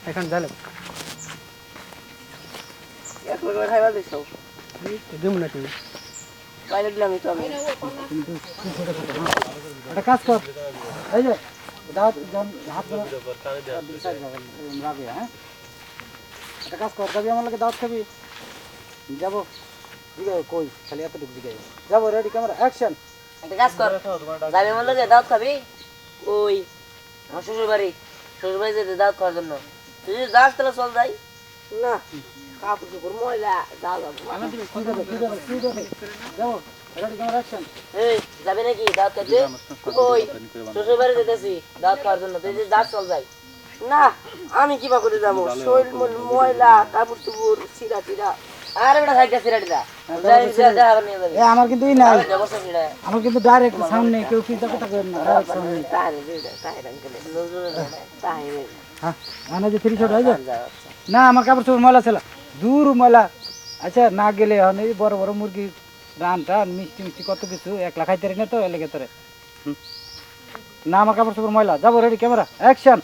এখন যালে এক করে খাইবা দিছো দেবো না তুমি বাইরে দিলাম তো আমি একটা কাজ কর এই যে দাঁত হাত রাবে হ্যাঁ একটা কাজ কর যাবি আমার লাগে দাঁত খাবি যাবো দিকে কই খালি এতটুকু দিকে যাবো রেডি ক্যামেরা অ্যাকশন একটা কাজ কর যাবি আমার লগে দাওয়াত খাবি ওই আমার শ্বশুর বাড়ি যেতে দাওয়াত খাওয়ার জন্য তুই যদি যাস তাহলে চল যাই না কাপড় চোপড় ময়লা যাও যাবো রেডি ক্যামেরা অ্যাকশন এই যাবি নাকি দাওয়াত খাইতে ওই শ্বশুর বাড়ি যেতেছি দাওয়াত খাওয়ার জন্য তুই যদি যাস চল যাই না আমি কিবা করে যাবো শরীর ময়লা কাপড় চোপড় ছিঁড়া টিরা আরে বেটা সাইডটা ছিঁড়া টিরা আমার কিন্তু ই নাই আমার কিন্তু ডাইরেক্ট সামনে কেউ কি কথা করেন না ডাইরেক্ট সামনে হ্যাঁ আনা যে 3 শট হয়ে না আমার কাপড় চোপড় ময়লা ছিল দূর ময়লা আচ্ছা না গেলে এখন এই বড় বড় মুরগি রান টান মিষ্টি মিষ্টি কত কিছু একলা খাইতে না তো এলাকে তোরে না আমার কাপড় চোপড় ময়লা যাবো রেডি ক্যামেরা অ্যাকশন